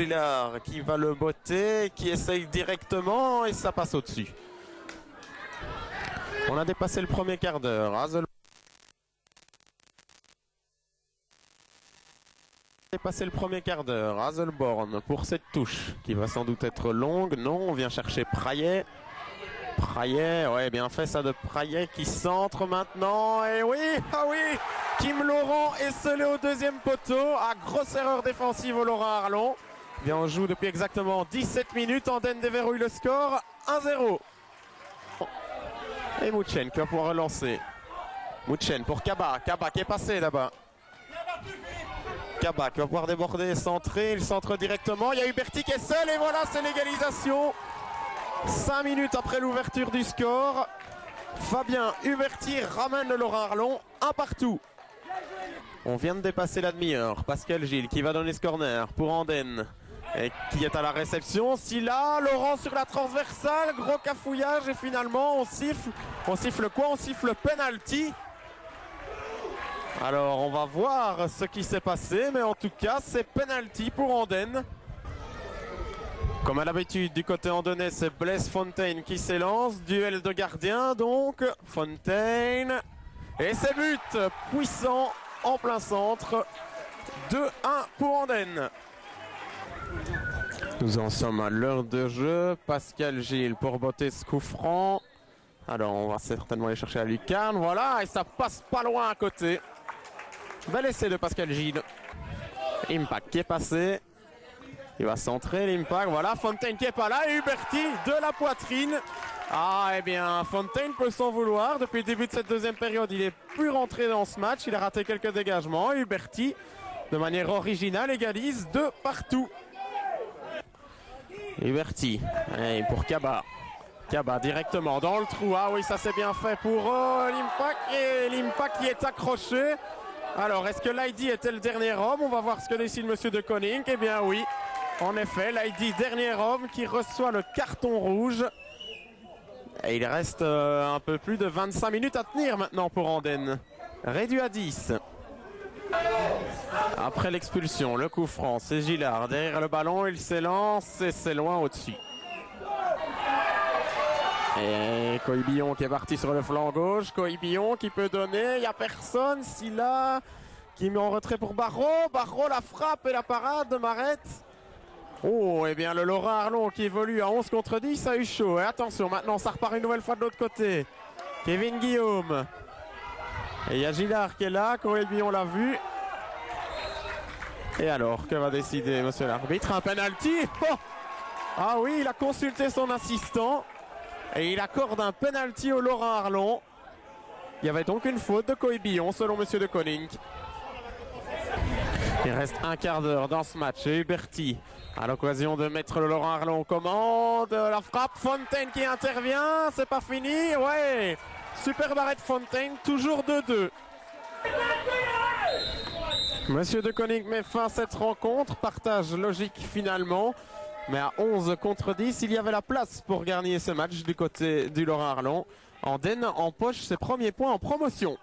Gillard qui va le botter, qui essaye directement et ça passe au-dessus. On a dépassé le premier quart d'heure. Hazelborn pour cette touche qui va sans doute être longue. Non, on vient chercher Praillet. Praillet, ouais, bien fait ça de Praillet qui centre maintenant. Et oui, ah oui, Kim Laurent est scellé au deuxième poteau. Ah, grosse erreur défensive au Laurent Arlon. Bien, on joue depuis exactement 17 minutes. Andenne déverrouille le score 1-0. Et Mouchen qui va pouvoir relancer. Mouchen pour Kaba. Kaba qui est passé là-bas. Kaba qui va pouvoir déborder et centrer. Il centre directement. Il y a Huberti qui est seul et voilà, c'est l'égalisation. 5 minutes après l'ouverture du score. Fabien Huberti ramène le Laurent Arlon. 1 partout. On vient de dépasser la demi-heure. Pascal Gilles qui va donner ce corner pour Andenne. Et qui est à la réception. Silla, Laurent sur la transversale. Gros cafouillage et finalement on siffle. On siffle quoi? On siffle penalty. Alors on va voir ce qui s'est passé. Mais en tout cas c'est penalty pour Andenne. Comme à l'habitude du côté andonnais, c'est Blaise Fontaine qui s'élance. Duel de gardien donc. Fontaine. Et c'est but puissant en plein centre. 2-1 pour Andenne. Nous en sommes à l'heure de jeu. Pascal Gilles pour botter ce coup franc. Alors on va certainement aller chercher la lucarne. Voilà, et ça passe pas loin à côté. Bel essai de Pascal Gilles. Impact qui est passé. Il va centrer l'Impact. Voilà, Fontaine qui est pas là. Et Huberti de la poitrine. Ah, eh bien, Fontaine peut s'en vouloir. Depuis le début de cette deuxième période, il est plus rentré dans ce match. Il a raté quelques dégagements. Huberti, de manière originale, égalise de partout. Huberti, et pour Kaba. Kaba directement dans le trou. Ah oui, ça c'est bien fait pour l'Impact. Et l'Impact qui est accroché. Alors, est-ce que Laidy était le dernier homme? On va voir ce que décide Monsieur de Koning. Eh bien oui, en effet, Laidy, dernier homme qui reçoit le carton rouge. Et il reste un peu plus de 25 minutes à tenir maintenant pour Andenne. Réduit à 10. Après l'expulsion, le coup franc, c'est Gillard. Derrière le ballon, il s'élance et c'est loin au-dessus. Et Coibillon qui est parti sur le flanc gauche. Coibillon qui peut donner. Il n'y a personne. Silla qui met en retrait pour Barrault. Barrault, la frappe et la parade de Marette. Oh, et bien le Laurent Arlon qui évolue à 11 contre 10, ça a eu chaud. Et attention, maintenant ça repart une nouvelle fois de l'autre côté. Kevin Guillaume. Et il y a Gillard qui est là. Coibillon l'a vu. Et alors, que va décider monsieur l'arbitre? Un penalty. Oh, ah oui, il a consulté son assistant. Et il accorde un penalty au Laurent Arlon. Il y avait donc une faute de Coibillon selon monsieur de Koning. Il reste un quart d'heure dans ce match. Et Huberti à l'occasion de mettre le Laurent Arlon en commande. La frappe, Fontaine qui intervient. C'est pas fini. Ouais, super arrêt de Fontaine. Toujours 2-2. Monsieur de Koning met fin à cette rencontre. Partage logique finalement. Mais à 11 contre 10, il y avait la place pour gagner ce match du côté du Laurent Arlon. Andenne empoche ses premiers points en promotion.